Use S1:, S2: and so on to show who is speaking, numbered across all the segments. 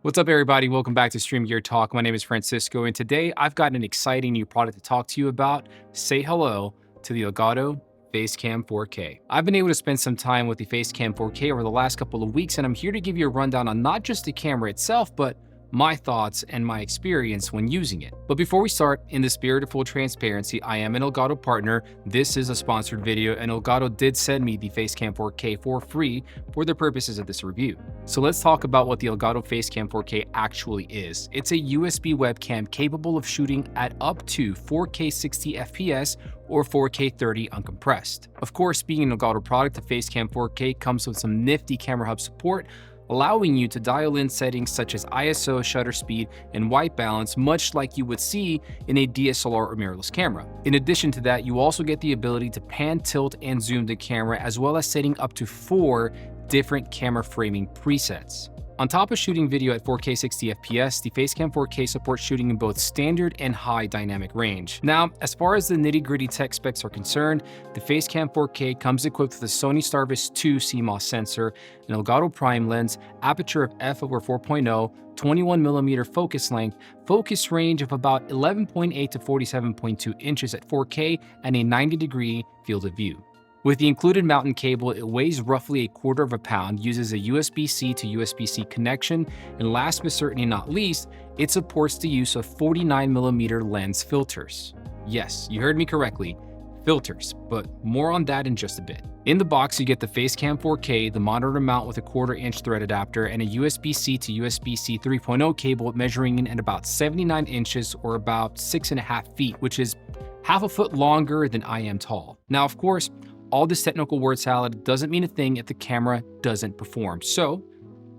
S1: What's up, everybody? Welcome back to Stream Gear Talk. My name is Francisco, and today I've got an exciting new product to talk to you about. Say hello to the Elgato Facecam 4K. I've been able to spend some time with the Facecam 4K over the last couple of weeks, and I'm here to give you a rundown on not just the camera itself, but my thoughts and my experience when using it. But before we start, in the spirit of full transparency, I am an Elgato partner. This is a sponsored video, and Elgato did send me the Facecam 4K for free for the purposes of this review. So let's talk about what the Elgato Facecam 4K actually is. It's a USB webcam capable of shooting at up to 4K 60 FPS or 4K 30 uncompressed. Of course, being an Elgato product, the Facecam 4K comes with some nifty camera hub support, allowing you to dial in settings such as ISO, shutter speed, and white balance, much like you would see in a DSLR or mirrorless camera. In addition to that, you also get the ability to pan, tilt, and zoom the camera, as well as setting up to 4 different camera framing presets. On top of shooting video at 4K 60 FPS, the Facecam 4K supports shooting in both standard and high dynamic range. Now, as far as the nitty-gritty tech specs are concerned, the Facecam 4K comes equipped with a Sony Starvis 2 CMOS sensor, an Elgato prime lens, aperture of f/4.0, 21mm focus length, focus range of about 11.8 to 47.2 inches at 4K, and a 90-degree field of view. With the included mounting cable, it weighs roughly 1/4 pound, uses a USB-C to USB-C connection, and last but certainly not least, it supports the use of 49mm lens filters. Yes, you heard me correctly, filters, but more on that in just a bit. In the box, you get the Facecam 4K, the monitor mount with a 1/4-inch thread adapter, and a USB-C to USB-C 3.0 cable measuring in at about 79 inches or about 6.5 feet, which is half a foot longer than I am tall. Now, of course, all this technical word salad doesn't mean a thing if the camera doesn't perform. So,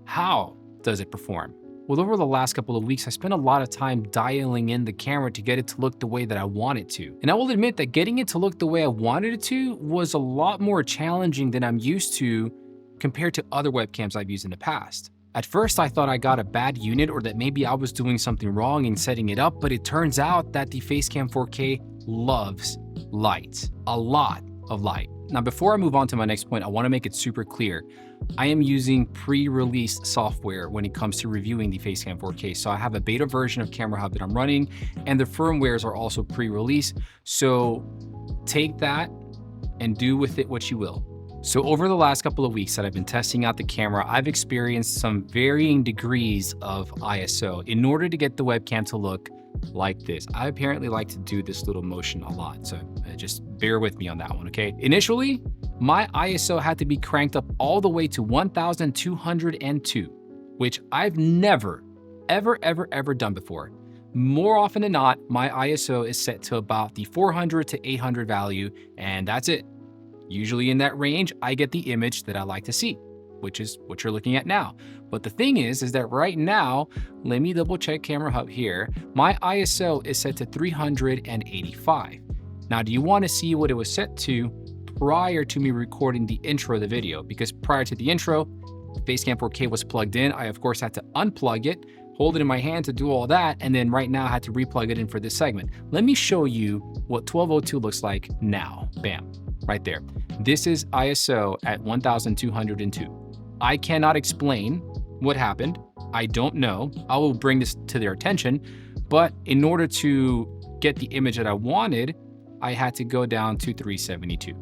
S1: how does it perform? Well, over the last couple of weeks, I spent a lot of time dialing in the camera to get it to look the way that I want it to. And I will admit that getting it to look the way I wanted it to was a lot more challenging than I'm used to compared to other webcams I've used in the past. At first, I thought I got a bad unit or that maybe I was doing something wrong in setting it up, but it turns out that the Facecam 4K loves light, a lot of light. Now, before I move on to my next point, I want to make it super clear. I am using pre-released software when it comes to reviewing the Facecam 4K. So I have a beta version of Camera Hub that I'm running, and the firmwares are also pre-released. So take that and do with it what you will. So over the last couple of weeks that I've been testing out the camera, I've experienced some varying degrees of ISO in order to get the webcam to look like this. I apparently like to do this little motion a lot, so just bear with me on that one, okay? Initially, my ISO had to be cranked up all the way to 1202, which I've never, ever done before. More often than not, my ISO is set to about the 400 to 800 value, and that's it. Usually in that range, I get the image that I like to see, which is what you're looking at now. But the thing is that right now, let me double check Camera Hub here. My ISO is set to 385. Now, do you want to see what it was set to prior to me recording the intro of the video? Because prior to the intro, the Facecam 4K was plugged in. I, of course, had to unplug it, hold it in my hand to do all that, and then right now I had to replug it in for this segment. Let me show you what 1202 looks like now. Bam, right there. This is ISO at 1202. I cannot explain what happened. I don't know. I will bring this to their attention, but in order to get the image that I wanted, I had to go down to 372,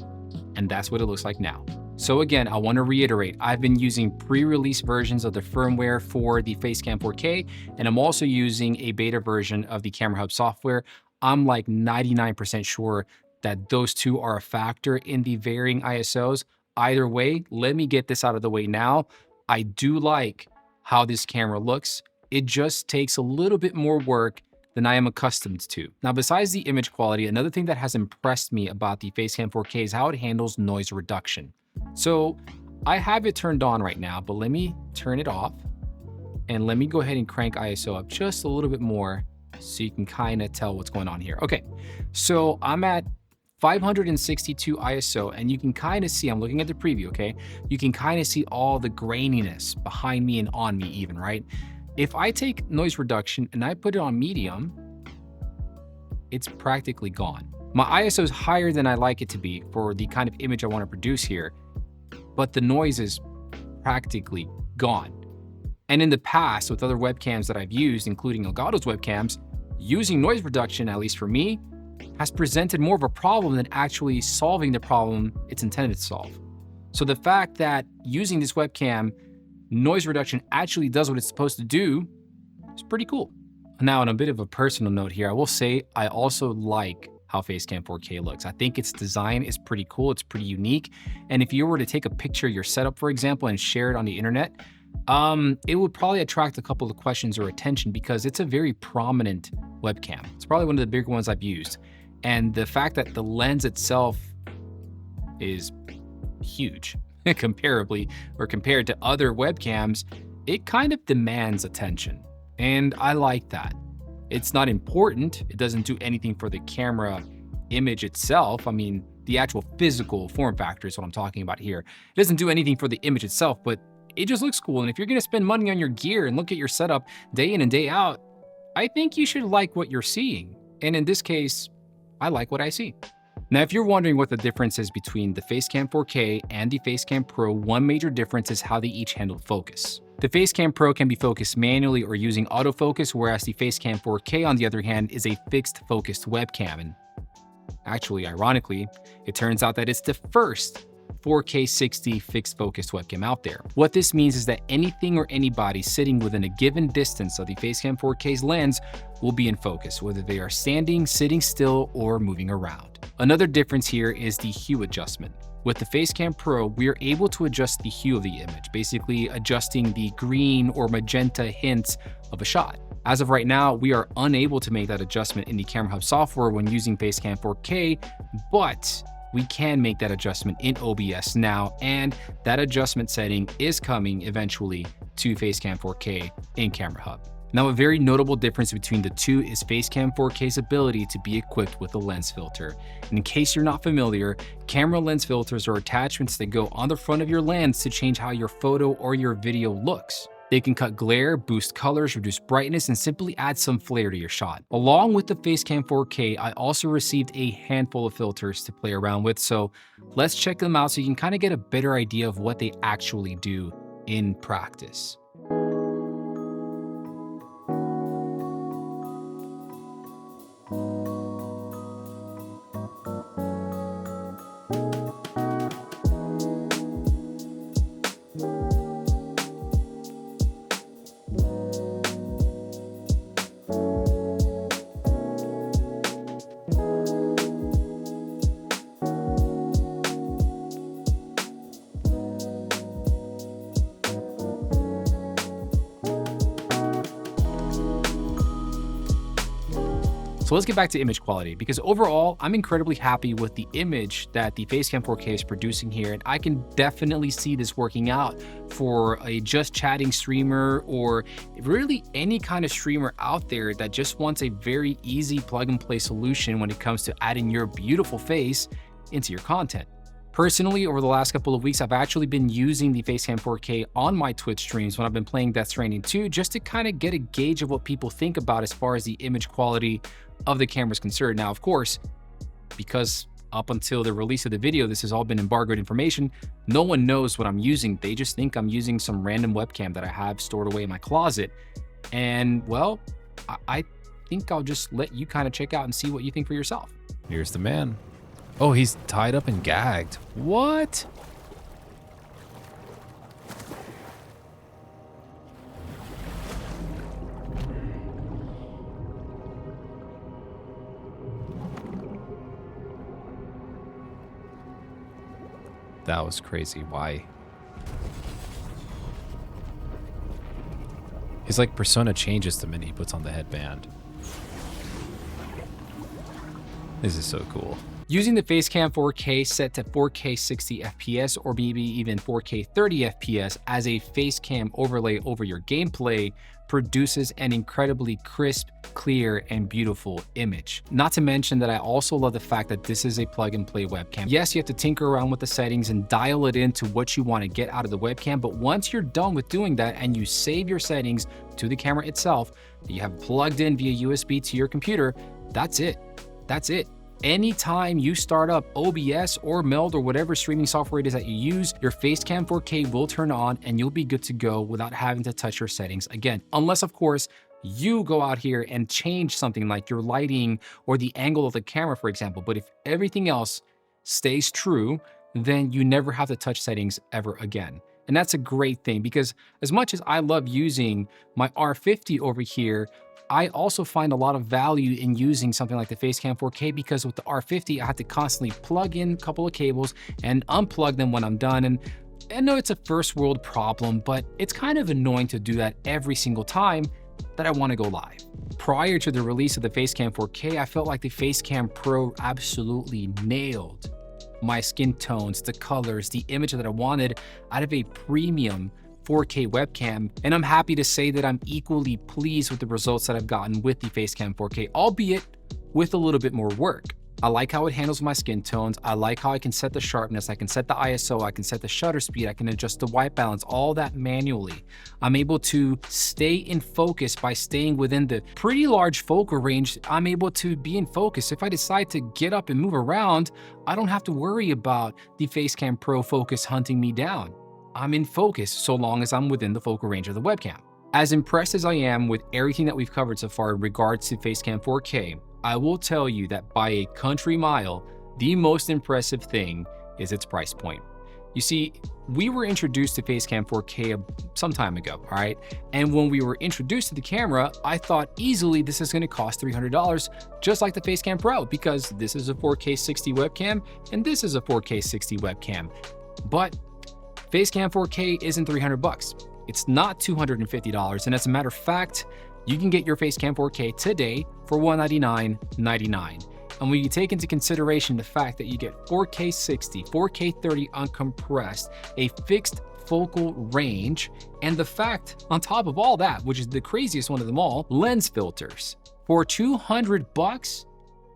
S1: and that's what it looks like now. So again, I want to reiterate, I've been using pre-release versions of the firmware for the Facecam 4K, and I'm also using a beta version of the Camera Hub software. I'm like 99% sure that those two are a factor in the varying ISOs. Either way, let me get this out of the way now. I do like how this camera looks. It just takes a little bit more work than I am accustomed to. Now, besides the image quality, another thing that has impressed me about the Facecam 4K is how it handles noise reduction. So I have it turned on right now, but let me turn it off and let me go ahead and crank ISO up just a little bit more so you can kind of tell what's going on here. Okay, so I'm at 562 ISO, and you can kind of see, I'm looking at the preview, okay? You can kind of see all the graininess behind me and on me even, right? If I take noise reduction and I put it on medium, it's practically gone. My ISO is higher than I like it to be for the kind of image I want to produce here, but the noise is practically gone. And in the past, with other webcams that I've used, including Elgato's webcams, using noise reduction, at least for me, has presented more of a problem than actually solving the problem it's intended to solve. So the fact that using this webcam, noise reduction actually does what it's supposed to do is pretty cool. Now, on a bit of a personal note here, I will say I also like how Facecam 4K looks. I think its design is pretty cool. It's pretty unique. And if you were to take a picture of your setup, for example, and share it on the internet, it would probably attract a couple of questions or attention because it's a very prominent webcam. It's probably one of the bigger ones I've used. And the fact that the lens itself is huge comparably or compared to other webcams, it kind of demands attention. And I like that. It's not important. It doesn't do anything for the camera image itself. I mean, the actual physical form factor is what I'm talking about here. It doesn't do anything for the image itself, but it just looks cool. And if you're gonna spend money on your gear and look at your setup day in and day out, I think you should like what you're seeing. And in this case, I like what I see. Now, if you're wondering what the difference is between the Facecam 4K and the Facecam Pro, one major difference is how they each handle focus. The Facecam Pro can be focused manually or using autofocus, whereas the Facecam 4K, on the other hand, is a fixed focused webcam. And actually, ironically, it turns out that it's the first 4K 60 fixed focused webcam out there. What this means is that anything or anybody sitting within a given distance of the Facecam 4K's lens will be in focus, whether they are standing, sitting still, or moving around. Another difference here is the hue adjustment. With the Facecam Pro, we are able to adjust the hue of the image, basically adjusting the green or magenta hints of a shot. As of right now, we are unable to make that adjustment in the Camera Hub software when using Facecam 4K, but we can make that adjustment in OBS now, and that adjustment setting is coming eventually to Facecam 4K in Camera Hub. Now, a very notable difference between the two is Facecam 4K's ability to be equipped with a lens filter. And in case you're not familiar, camera lens filters are attachments that go on the front of your lens to change how your photo or your video looks. They can cut glare, boost colors, reduce brightness, and simply add some flair to your shot. Along with the Facecam 4K, I also received a handful of filters to play around with, so let's check them out so you can kind of get a better idea of what they actually do in practice. So let's get back to image quality, because overall, I'm incredibly happy with the image that the Facecam 4K is producing here, and I can definitely see this working out for a just chatting streamer or really any kind of streamer out there that just wants a very easy plug and play solution when it comes to adding your beautiful face into your content. Personally, over the last couple of weeks, I've actually been using the Facecam 4K on my Twitch streams when I've been playing Death Stranding 2, just to kind of get a gauge of what people think about as far as the image quality of the camera is concerned. Now, of course, because up until the release of the video, this has all been embargoed information, no one knows what I'm using. They just think I'm using some random webcam that I have stored away in my closet. And well, I think I'll just let you kind of check out and see what you think for yourself.
S2: Here's the man. Oh, he's tied up and gagged. What? That was crazy. Why? His like persona changes the minute he puts on the headband. This is so cool.
S1: Using the Facecam 4K set to 4K 60 FPS or maybe even 4K 30 FPS as a Facecam overlay over your gameplay produces an incredibly crisp, clear, and beautiful image. Not to mention that I also love the fact that this is a plug and play webcam. Yes, you have to tinker around with the settings and dial it into what you want to get out of the webcam, but once you're done with doing that and you save your settings to the camera itself that you have plugged in via USB to your computer, that's it. That's it. Anytime you start up OBS or Meld or whatever streaming software it is that you use, your Facecam 4K will turn on and you'll be good to go without having to touch your settings again. Unless, of course, you go out here and change something like your lighting or the angle of the camera, for example. But if everything else stays true, then you never have to touch settings ever again. And that's a great thing, because as much as I love using my R50 over here, I also find a lot of value in using something like the Facecam 4K, because with the R50, I have to constantly plug in a couple of cables and unplug them when I'm done. And I know it's a first world problem, but it's kind of annoying to do that every single time that I want to go live. Prior to the release of the Facecam 4K, I felt like the Facecam Pro absolutely nailed my skin tones, the colors, the image that I wanted out of a premium 4K webcam, and I'm happy to say that I'm equally pleased with the results that I've gotten with the Facecam 4K, albeit with a little bit more work. I like how it handles my skin tones. I like how I can set the sharpness, I can set the ISO, I can set the shutter speed, I can adjust the white balance, all that manually. I'm able to stay in focus by staying within the pretty large focal range. I'm able to be in focus. If I decide to get up and move around, I don't have to worry about the Facecam Pro focus hunting me down. I'm in focus so long as I'm within the focal range of the webcam. As impressed as I am with everything that we've covered so far in regards to Facecam 4K, I will tell you that by a country mile, the most impressive thing is its price point. You see, we were introduced to Facecam 4K some time ago, all right? And when we were introduced to the camera, I thought easily this is gonna cost $300, just like the Facecam Pro, because this is a 4K 60 webcam and this is a 4K 60 webcam. But Facecam 4K isn't 300 bucks. It's not $250. And as a matter of fact, you can get your Facecam 4K today for $199.99. And when you take into consideration the fact that you get 4K 60, 4K 30 uncompressed, a fixed focal range, and the fact on top of all that, which is the craziest one of them all, lens filters for 200 bucks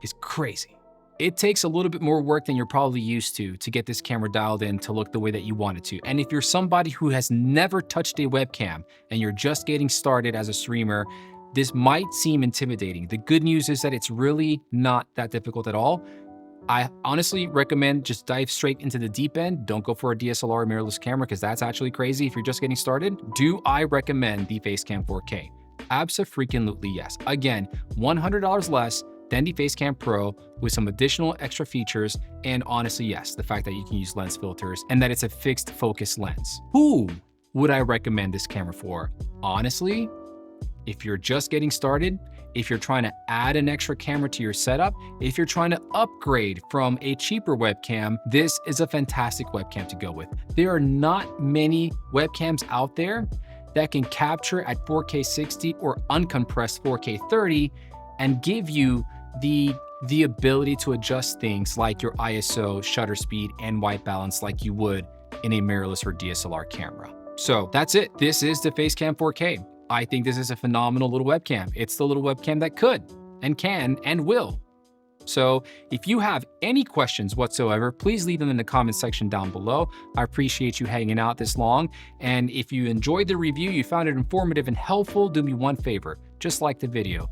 S1: is crazy. It takes a little bit more work than you're probably used to get this camera dialed in to look the way that you want it to. And if you're somebody who has never touched a webcam and you're just getting started as a streamer, this might seem intimidating. The good news is that it's really not that difficult at all. I honestly recommend just dive straight into the deep end. Don't go for a DSLR mirrorless camera, because that's actually crazy if you're just getting started. Do I recommend the Facecam 4K? Abso-freaking-lutely yes. Again, $100 less than the Facecam Pro with some additional extra features, and honestly, yes, the fact that you can use lens filters and that it's a fixed focus lens. Who would I recommend this camera for? Honestly, if you're just getting started, if you're trying to add an extra camera to your setup, if you're trying to upgrade from a cheaper webcam, this is a fantastic webcam to go with. There are not many webcams out there that can capture at 4K 60 or uncompressed 4K 30 and give you the ability to adjust things like your ISO, shutter speed, and white balance like you would in a mirrorless or DSLR camera. So that's it. This is the Facecam 4K. I think this is a phenomenal little webcam. It's the little webcam that could and can and will. So if you have any questions whatsoever, please leave them in the comment section down below. I appreciate you hanging out this long. And if you enjoyed the review, you found it informative and helpful, do me one favor, just like the video.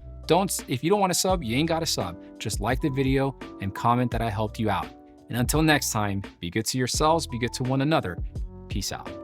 S1: If you don't want to sub, you ain't got to sub. Just like the video and comment that I helped you out. And until next time, be good to yourselves, be good to one another. Peace out.